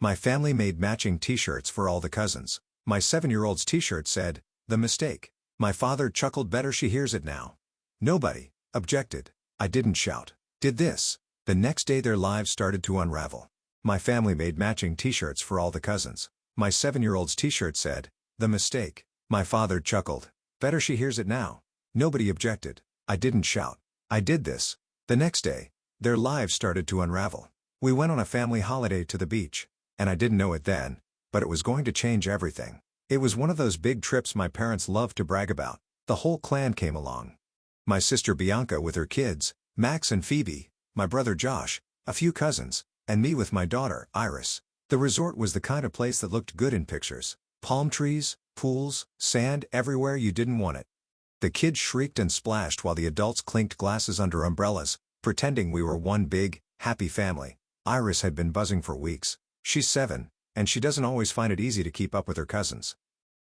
My family made matching t-shirts for all the cousins. My 7-year-old's t-shirt said, "The mistake." My father chuckled, "Better she hears it now." Nobody objected. I didn't shout. Did this. The next day their lives started to unravel. My family made matching t-shirts for all the cousins. My 7-year-old's t-shirt said, "The mistake." My father chuckled, "Better she hears it now." Nobody objected. I didn't shout. I did this. The next day, their lives started to unravel. We went on a family holiday to the beach, and I didn't know it then, but it was going to change everything. It was one of those big trips my parents loved to brag about. The whole clan came along. My sister Bianca with her kids, Max and Phoebe, my brother Josh, a few cousins, and me with my daughter, Iris. The resort was the kind of place that looked good in pictures. Palm trees, pools, sand everywhere you didn't want it. The kids shrieked and splashed while the adults clinked glasses under umbrellas, pretending we were one big, happy family. Iris had been buzzing for weeks. She's 7, and she doesn't always find it easy to keep up with her cousins.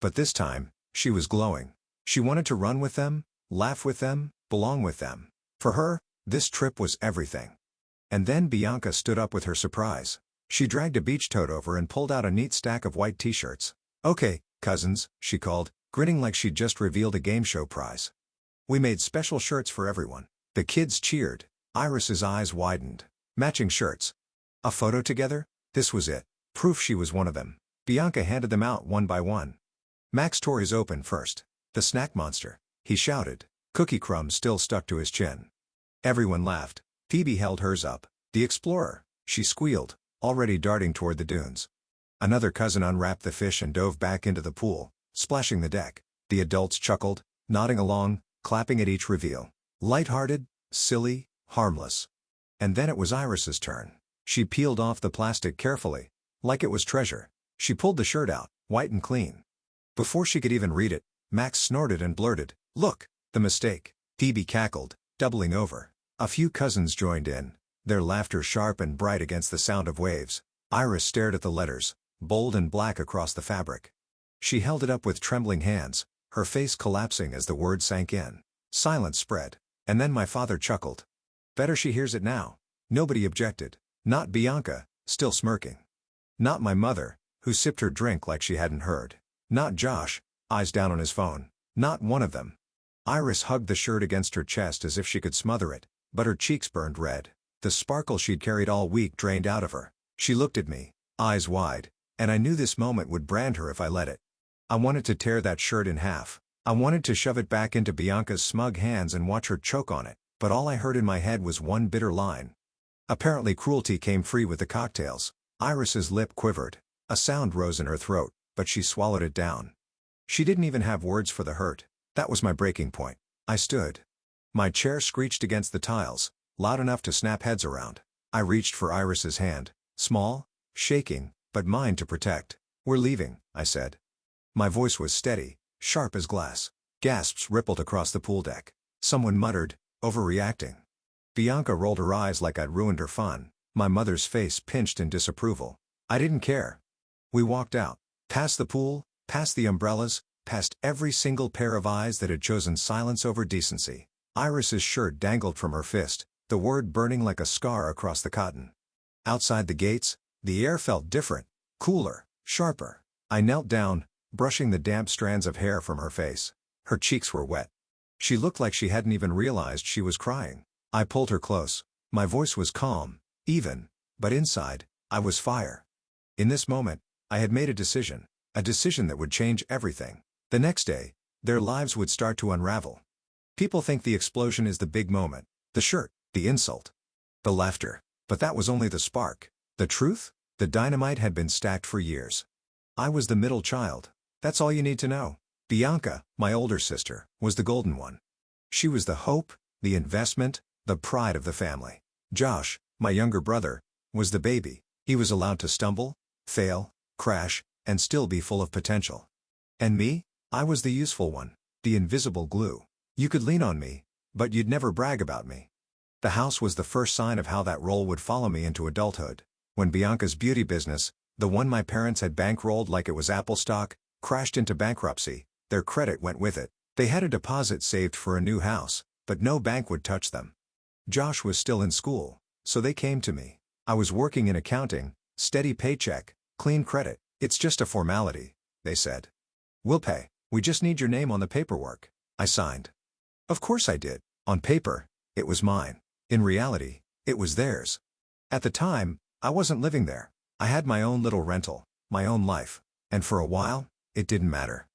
But this time, she was glowing. She wanted to run with them, laugh with them, belong with them. For her, this trip was everything. And then Bianca stood up with her surprise. She dragged a beach tote over and pulled out a neat stack of white t-shirts. "Okay, cousins," she called, grinning like she'd just revealed a game show prize. We made special shirts for everyone. The kids cheered. Iris's eyes widened. Matching shirts. A photo together? This was it. Proof she was one of them. Bianca handed them out one by one. Max tore his open first. "The snack monster," he shouted. Cookie crumbs still stuck to his chin. Everyone laughed. Phoebe held hers up. "The explorer," she squealed, already darting toward the dunes. Another cousin unwrapped the fish and dove back into the pool, splashing the deck. The adults chuckled, nodding along, clapping at each reveal. Light-hearted, silly, harmless. And then it was Iris's turn. She peeled off the plastic carefully, like it was treasure. She pulled the shirt out, white and clean. Before she could even read it, Max snorted and blurted, "Look, the mistake." Phoebe cackled, doubling over. A few cousins joined in, their laughter sharp and bright against the sound of waves. Iris stared at the letters, bold and black across the fabric. She held it up with trembling hands, her face collapsing as the word sank in. Silence spread, and then my father chuckled. "Better she hears it now." Nobody objected. Not Bianca, still smirking. Not my mother, who sipped her drink like she hadn't heard. Not Josh, eyes down on his phone. Not one of them. Iris hugged the shirt against her chest as if she could smother it, but her cheeks burned red. The sparkle she'd carried all week drained out of her. She looked at me, eyes wide, and I knew this moment would brand her if I let it. I wanted to tear that shirt in half. I wanted to shove it back into Bianca's smug hands and watch her choke on it, but all I heard in my head was one bitter line. Apparently cruelty came free with the cocktails. Iris's lip quivered. A sound rose in her throat, but she swallowed it down. She didn't even have words for the hurt. That was my breaking point. I stood. My chair screeched against the tiles, loud enough to snap heads around. I reached for Iris's hand, small, shaking, but mine to protect. "We're leaving," I said. My voice was steady, sharp as glass. Gasps rippled across the pool deck. Someone muttered, "Overreacting." Bianca rolled her eyes like I'd ruined her fun. My mother's face pinched in disapproval. I didn't care. We walked out, past the pool, past the umbrellas, past every single pair of eyes that had chosen silence over decency. Iris's shirt dangled from her fist, the word burning like a scar across the cotton. Outside the gates, the air felt different, cooler, sharper. I knelt down, brushing the damp strands of hair from her face. Her cheeks were wet. She looked like she hadn't even realized she was crying. I pulled her close. My voice was calm, even, but inside, I was fire. In this moment, I had made a decision that would change everything. The next day, their lives would start to unravel. People think the explosion is the big moment, the shirt, the insult, the laughter, but that was only the spark. The truth? The dynamite had been stacked for years. I was the middle child. That's all you need to know. Bianca, my older sister, was the golden one. She was the hope, the investment, the pride of the family. Josh, my younger brother, was the baby. He was allowed to stumble, fail, crash, and still be full of potential. And me? I was the useful one, the invisible glue. You could lean on me, but you'd never brag about me. The house was the first sign of how that role would follow me into adulthood. When Bianca's beauty business, the one my parents had bankrolled like it was Apple stock, crashed into bankruptcy, their credit went with it. They had a deposit saved for a new house, but no bank would touch them. Josh was still in school, so they came to me. I was working in accounting, steady paycheck, Clean credit. It's just a formality, they said. We'll pay. We just need your name on the paperwork. I signed. Of course I did. On paper, it was mine. In reality, it was theirs. At the time, I wasn't living there. I had my own little rental, my own life. And for a while, it didn't matter.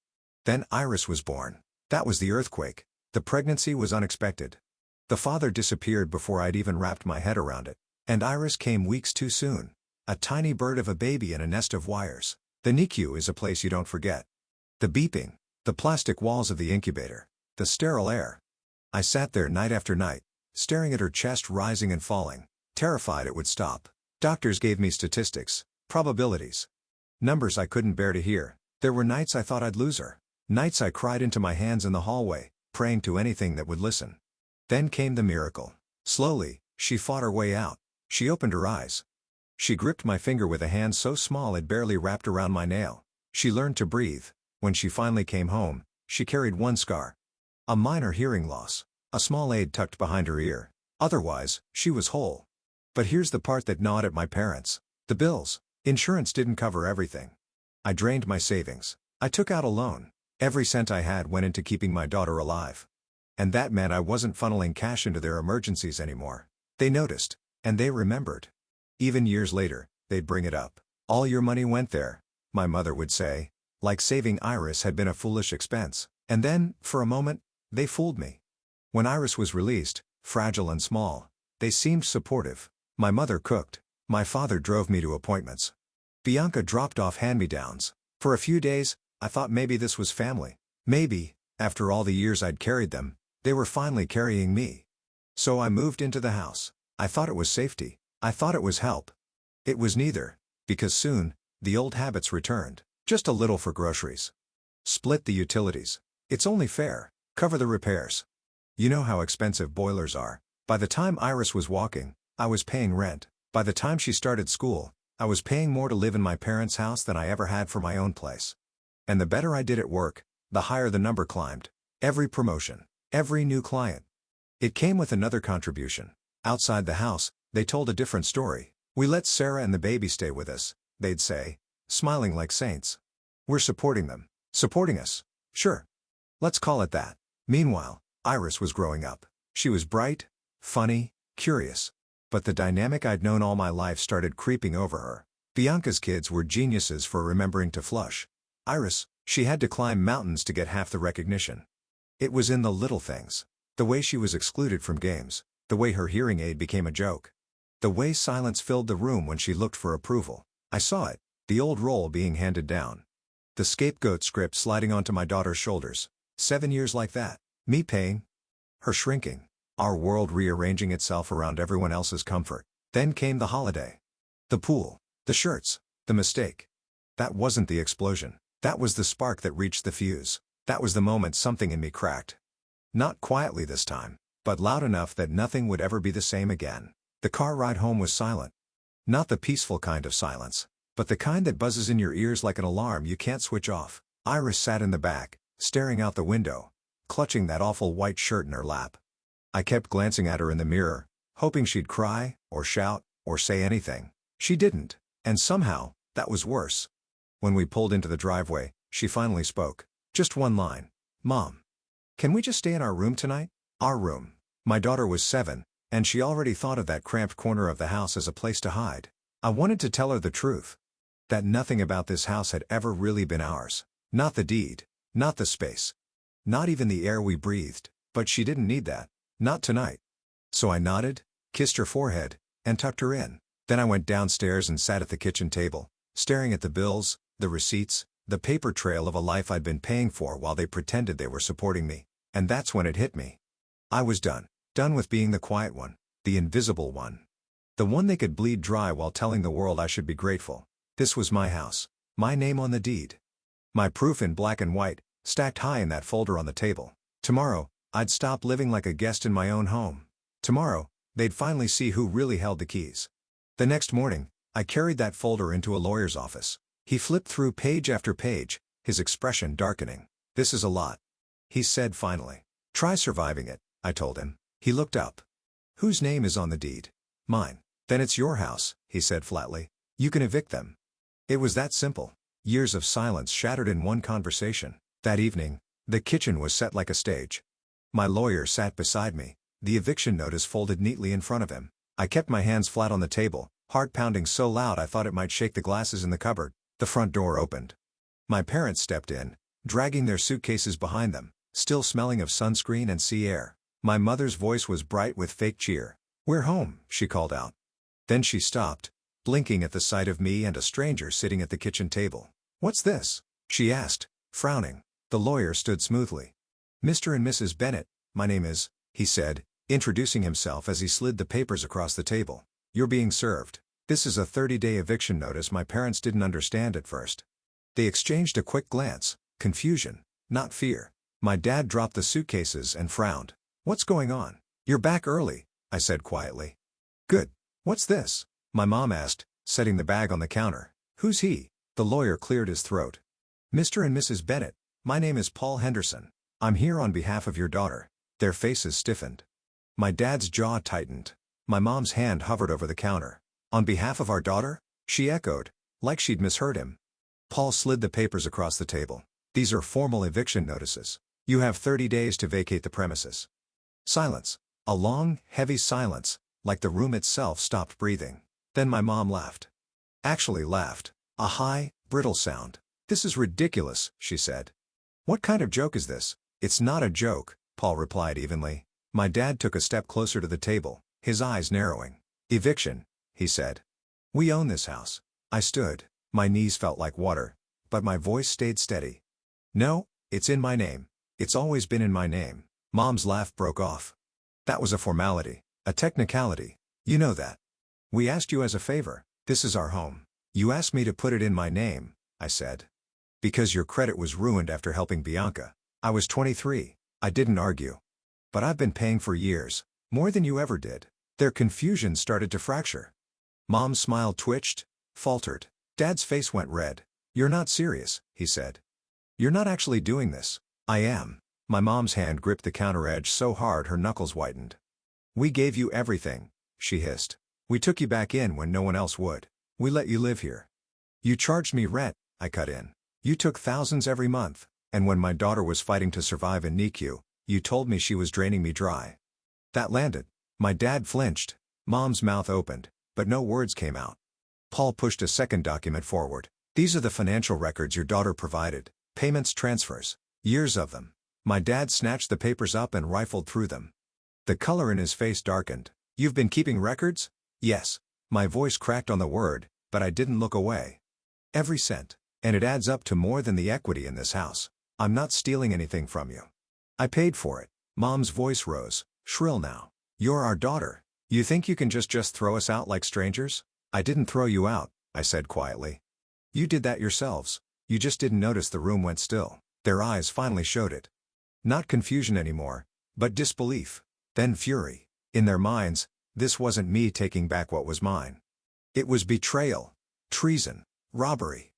Then Iris was born. That was the earthquake. The pregnancy was unexpected. The father disappeared before I'd even wrapped my head around it. And Iris came weeks too soon. A tiny bird of a baby in a nest of wires. The NICU is a place you don't forget. The beeping, the plastic walls of the incubator, the sterile air. I sat there night after night, staring at her chest rising and falling, terrified it would stop. Doctors gave me statistics, probabilities. Numbers I couldn't bear to hear. There were nights I thought I'd lose her. Nights I cried into my hands in the hallway, praying to anything that would listen. Then came the miracle. Slowly, she fought her way out. She opened her eyes. She gripped my finger with a hand so small it barely wrapped around my nail. She learned to breathe. When she finally came home, she carried one scar. A minor hearing loss. A small aid tucked behind her ear. Otherwise, she was whole. But here's the part that gnawed at my parents. The bills. Insurance didn't cover everything. I drained my savings. I took out a loan. Every cent I had went into keeping my daughter alive. And that meant I wasn't funneling cash into their emergencies anymore. They noticed. And they remembered. Even years later, they'd bring it up. All your money went there, my mother would say, like saving Iris had been a foolish expense. And then, for a moment, they fooled me. When Iris was released, fragile and small, they seemed supportive. My mother cooked. My father drove me to appointments. Bianca dropped off hand-me-downs. For a few days, I thought maybe this was family. Maybe, after all the years I'd carried them, they were finally carrying me. So I moved into the house. I thought it was safety. I thought it was help. It was neither, because soon, the old habits returned. Just a little for groceries. Split the utilities. It's only fair. Cover the repairs. You know how expensive boilers are. By the time Iris was walking, I was paying rent. By the time she started school, I was paying more to live in my parents' house than I ever had for my own place. And the better I did at work, the higher the number climbed. Every promotion, every new client. It came with another contribution. Outside the house, they told a different story. We let Sarah and the baby stay with us, they'd say, smiling like saints. We're supporting them. Supporting us. Sure. Let's call it that. Meanwhile, Iris was growing up. She was bright, funny, curious. But the dynamic I'd known all my life started creeping over her. Bianca's kids were geniuses for remembering to flush. Iris, she had to climb mountains to get half the recognition. It was in the little things. The way she was excluded from games. The way her hearing aid became a joke. The way silence filled the room when she looked for approval. I saw it, the old role being handed down. The scapegoat script sliding onto my daughter's shoulders. 7 years like that. Me paying. Her shrinking. Our world rearranging itself around everyone else's comfort. Then came the holiday. The pool. The shirts. The mistake. That wasn't the explosion. That was the spark that reached the fuse. That was the moment something in me cracked. Not quietly this time, but loud enough that nothing would ever be the same again. The car ride home was silent. Not the peaceful kind of silence, but the kind that buzzes in your ears like an alarm you can't switch off. Iris sat in the back, staring out the window, clutching that awful white shirt in her lap. I kept glancing at her in the mirror, hoping she'd cry, or shout, or say anything. She didn't, and somehow, that was worse. When we pulled into the driveway, she finally spoke. Just one line. Mom. Can we just stay in our room tonight? Our room. My daughter was 7, and she already thought of that cramped corner of the house as a place to hide. I wanted to tell her the truth. That nothing about this house had ever really been ours. Not the deed. Not the space. Not even the air we breathed. But she didn't need that. Not tonight. So I nodded, kissed her forehead, and tucked her in. Then I went downstairs and sat at the kitchen table, staring at the bills, the receipts, the paper trail of a life I'd been paying for while they pretended they were supporting me. And that's when it hit me. I was done. Done with being the quiet one, the invisible one. The one they could bleed dry while telling the world I should be grateful. This was my house, my name on the deed. My proof in black and white, stacked high in that folder on the table. Tomorrow, I'd stop living like a guest in my own home. Tomorrow, they'd finally see who really held the keys. The next morning, I carried that folder into a lawyer's office. He flipped through page after page, his expression darkening. This is a lot. He said finally. Try surviving it, I told him. He looked up. Whose name is on the deed? Mine. Then it's your house, he said flatly. You can evict them. It was that simple. Years of silence shattered in one conversation. That evening, the kitchen was set like a stage. My lawyer sat beside me, the eviction notice folded neatly in front of him. I kept my hands flat on the table, heart pounding so loud I thought it might shake the glasses in the cupboard. The front door opened. My parents stepped in, dragging their suitcases behind them, still smelling of sunscreen and sea air. My mother's voice was bright with fake cheer. "We're home," she called out. Then she stopped, blinking at the sight of me and a stranger sitting at the kitchen table. "What's this?" she asked, frowning. The lawyer stood smoothly. "Mr. and Mrs. Bennett, my name is," he said, introducing himself as he slid the papers across the table. "You're being served. This is a 30-day eviction notice." My parents didn't understand at first. They exchanged a quick glance, confusion, not fear. My dad dropped the suitcases and frowned. "What's going on?" "You're back early," I said quietly. "Good. What's this?" my mom asked, setting the bag on the counter. "Who's he?" The lawyer cleared his throat. "Mr. and Mrs. Bennett, my name is Paul Henderson. I'm here on behalf of your daughter." Their faces stiffened. My dad's jaw tightened. My mom's hand hovered over the counter. "On behalf of our daughter?" she echoed, like she'd misheard him. Paul slid the papers across the table. "These are formal eviction notices. You have 30 days to vacate the premises." Silence. A long, heavy silence, like the room itself stopped breathing. Then my mom laughed. Actually laughed. A high, brittle sound. "This is ridiculous," she said. "What kind of joke is this?" "It's not a joke," Paul replied evenly. My dad took a step closer to the table, his eyes narrowing. "Eviction," he said. "We own this house." I stood. My knees felt like water, but my voice stayed steady. "No, it's in my name. It's always been in my name." Mom's laugh broke off. "That was a formality, a technicality. You know that. We asked you as a favor. This is our home. You asked me to put it in my name," I said. "Because your credit was ruined after helping Bianca." I was 23. I didn't argue. "But I've been paying for years, more than you ever did." Their confusion started to fracture. Mom's smile twitched, faltered. Dad's face went red. "You're not serious," he said. "You're not actually doing this." "I am." My mom's hand gripped the counter edge so hard her knuckles whitened. "We gave you everything," she hissed. "We took you back in when no one else would. We let you live here." "You charged me rent," I cut in. "You took thousands every month, and when my daughter was fighting to survive in NICU, you told me she was draining me dry." That landed. My dad flinched. Mom's mouth opened, but no words came out. Paul pushed a second document forward. "These are the financial records your daughter provided. Payments, transfers. Years of them." My dad snatched the papers up and rifled through them. The color in his face darkened. "You've been keeping records?" "Yes." My voice cracked on the word, but I didn't look away. "Every cent. And it adds up to more than the equity in this house. I'm not stealing anything from you. I paid for it." Mom's voice rose, shrill now. "You're our daughter. You think you can just throw us out like strangers?" "I didn't throw you out," I said quietly. "You did that yourselves. You just didn't notice the room went still." Their eyes finally showed it. Not confusion anymore, but disbelief. Then fury. In their minds, this wasn't me taking back what was mine. It was betrayal, treason, robbery.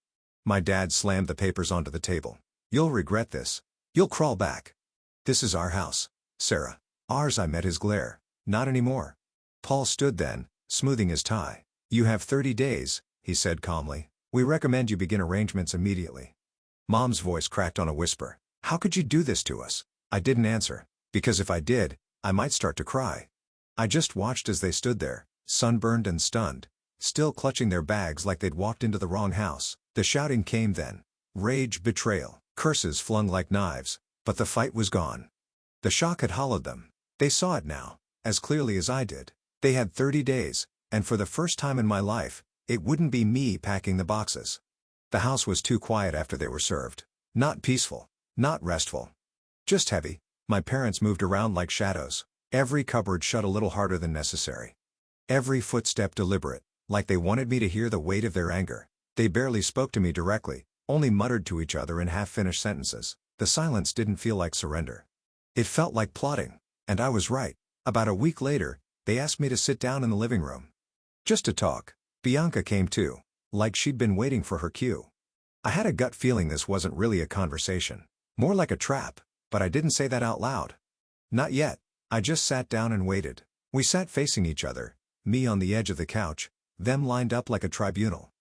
My dad slammed the papers onto the table. "You'll regret this. You'll crawl back. This is our house, Sarah." "Ours." I met his glare. "Not anymore." Paul stood then, smoothing his tie. "You have 30 days, he said calmly. "We recommend you begin arrangements immediately." Mom's voice cracked on a whisper. "How could you do this to us?" I didn't answer, because if I did, I might start to cry. I just watched as they stood there, sunburned and stunned, still clutching their bags like they'd walked into the wrong house. The shouting came then. Rage, betrayal, curses flung like knives, but the fight was gone. The shock had hollowed them. They saw it now, as clearly as I did. They had 30 days, and for the first time in my life, it wouldn't be me packing the boxes. The house was too quiet after they were served. Not peaceful, not restful. Just heavy. My parents moved around like shadows. Every cupboard shut a little harder than necessary. Every footstep deliberate, like they wanted me to hear the weight of their anger. They barely spoke to me directly, only muttered to each other in half-finished sentences. The silence didn't feel like surrender. It felt like plotting, and I was right. About a week later, they asked me to sit down in the living room. Just to talk. Bianca came too, like she'd been waiting for her cue. I had a gut feeling this wasn't really a conversation. More like a trap, but I didn't say that out loud. Not yet. I just sat down and waited. We sat facing each other, me on the edge of the couch, them lined up like a tribunal.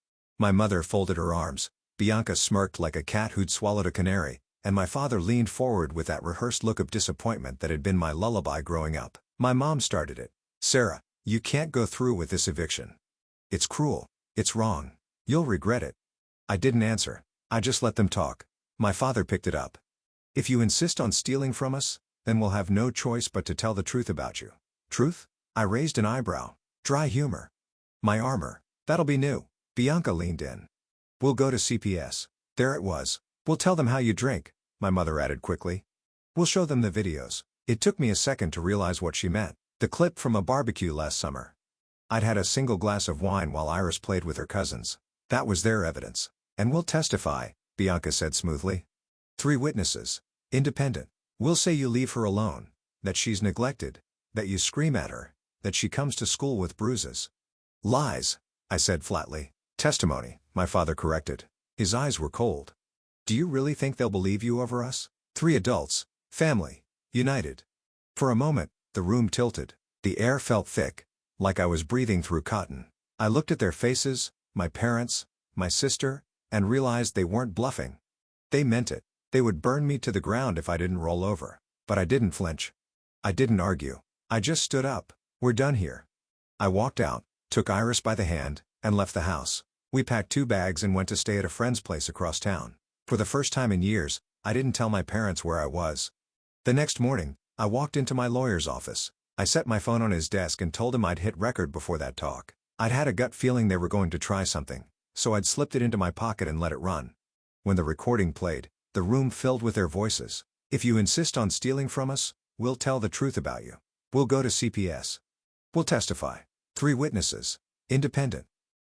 My mother folded her arms, Bianca smirked like a cat who'd swallowed a canary, and my father leaned forward with that rehearsed look of disappointment that had been my lullaby growing up. My mom started it. Sarah, you can't go through with this eviction. It's cruel. It's wrong. You'll regret it. I didn't answer. I just let them talk. My father picked it up. If you insist on stealing from us, then we'll have no choice but to tell the truth about you. Truth? I raised an eyebrow. Dry humor. My armor. That'll be new. Bianca leaned in. We'll go to CPS. There it was. We'll tell them how you drink, my mother added quickly. We'll show them the videos. It took me a second to realize what she meant. The clip from a barbecue last summer. I'd had a single glass of wine while Iris played with her cousins. That was their evidence. And we'll testify, Bianca said smoothly. 3 witnesses. Independent. We'll say you leave her alone, that she's neglected, that you scream at her, that she comes to school with bruises. Lies, I said flatly. Testimony, my father corrected. His eyes were cold. Do you really think they'll believe you over us? 3 adults, family, united. For a moment, the room tilted. The air felt thick, like I was breathing through cotton. I looked at their faces, my parents, my sister, and realized they weren't bluffing. They meant it. They would burn me to the ground if I didn't roll over. But I didn't flinch. I didn't argue. I just stood up. We're done here. I walked out, took Iris by the hand, and left the house. We packed 2 bags and went to stay at a friend's place across town. For the first time in years, I didn't tell my parents where I was. The next morning, I walked into my lawyer's office. I set my phone on his desk and told him I'd hit record before that talk. I'd had a gut feeling they were going to try something, so I'd slipped it into my pocket and let it run. When the recording played, the room filled with their voices. If you insist on stealing from us, we'll tell the truth about you. We'll go to CPS. We'll testify. 3 witnesses. Independent.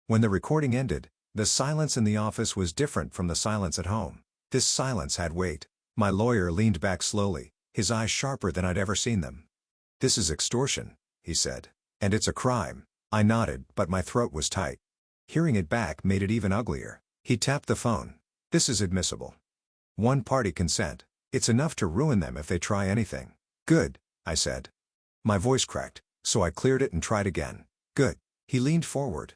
When the recording ended, the silence in the office was different from the silence at home. This silence had weight. My lawyer leaned back slowly, his eyes sharper than I'd ever seen them. This is extortion, he said. And it's a crime. I nodded, but my throat was tight. Hearing it back made it even uglier. He tapped the phone. This is admissible. One-party consent. It's enough to ruin them if they try anything. Good, I said. My voice cracked, so I cleared it and tried again. Good. He leaned forward.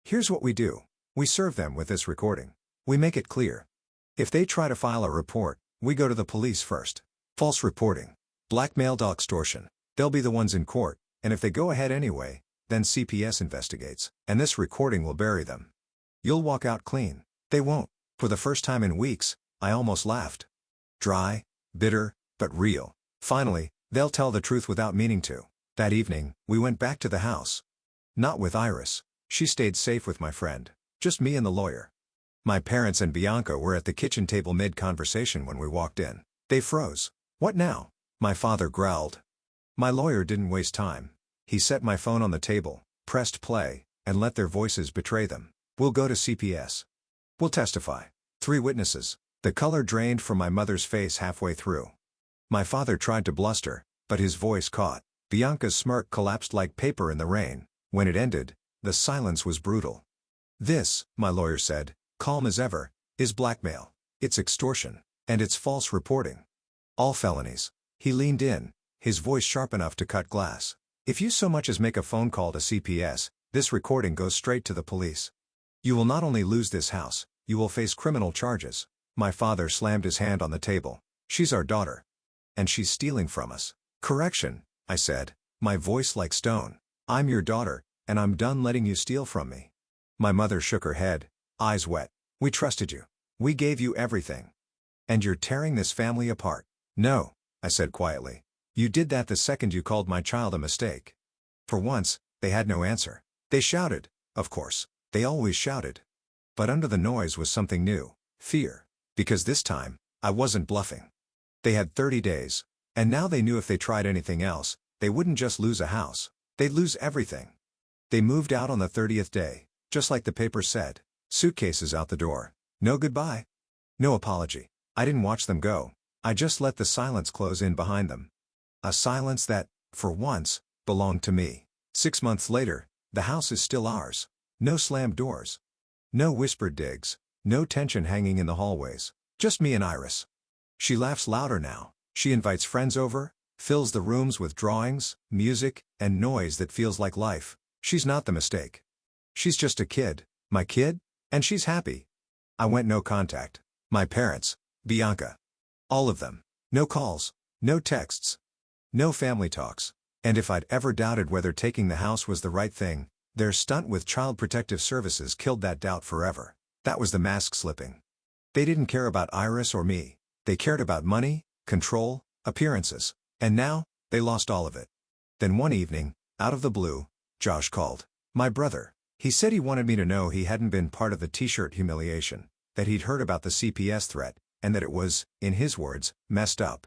Here's what we do. We serve them with this recording. We make it clear. If they try to file a report, we go to the police first. False reporting. Blackmail to extortion. They'll be the ones in court, and if they go ahead anyway, then CPS investigates, and this recording will bury them. You'll walk out clean. They won't. For the first time in weeks, I almost laughed. Dry, bitter, but real. Finally, they'll tell the truth without meaning to. That evening, we went back to the house. Not with Iris. She stayed safe with my friend. Just me and the lawyer. My parents and Bianca were at the kitchen table mid-conversation when we walked in. They froze. What now? My father growled. My lawyer didn't waste time. He set my phone on the table, pressed play, and let their voices betray them. We'll go to CPS. We'll testify. 3 witnesses. The color drained from my mother's face halfway through. My father tried to bluster, but his voice caught. Bianca's smirk collapsed like paper in the rain. When it ended, the silence was brutal. This, my lawyer said, calm as ever, is blackmail. It's extortion. And it's false reporting. All felonies. He leaned in, his voice sharp enough to cut glass. If you so much as make a phone call to CPS, this recording goes straight to the police. You will not only lose this house, you will face criminal charges. My father slammed his hand on the table. She's our daughter. And she's stealing from us. Correction, I said, my voice like stone. I'm your daughter, and I'm done letting you steal from me. My mother shook her head, eyes wet. We trusted you. We gave you everything. And you're tearing this family apart. No, I said quietly. You did that the second you called my child a mistake. For once, they had no answer. They shouted, of course. They always shouted. But under the noise was something new, fear. Because this time, I wasn't bluffing. They had 30 days. And now they knew if they tried anything else, they wouldn't just lose a house. They'd lose everything. They moved out on the 30th day, just like the paper said. Suitcases out the door. No goodbye. No apology. I didn't watch them go. I just let the silence close in behind them. A silence that, for once, belonged to me. 6 months later, the house is still ours. No slammed doors. No whispered digs. No tension hanging in the hallways. Just me and Iris. She laughs louder now. She invites friends over, fills the rooms with drawings, music, and noise that feels like life. She's not the mistake. She's just a kid. My kid? And she's happy. I went no contact. My parents, Bianca. All of them. No calls, no texts, no family talks. And if I'd ever doubted whether taking the house was the right thing, their stunt with Child Protective Services killed that doubt forever. That was the mask slipping. They didn't care about Iris or me. They cared about money, control, appearances. And now, they lost all of it. Then one evening, out of the blue, Josh called. My brother. He said he wanted me to know he hadn't been part of the t-shirt humiliation, that he'd heard about the CPS threat, and that it was, in his words, messed up.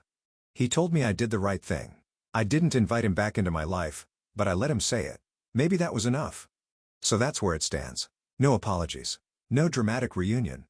He told me I did the right thing. I didn't invite him back into my life, but I let him say it. Maybe that was enough. So that's where it stands. No apologies. No dramatic reunion.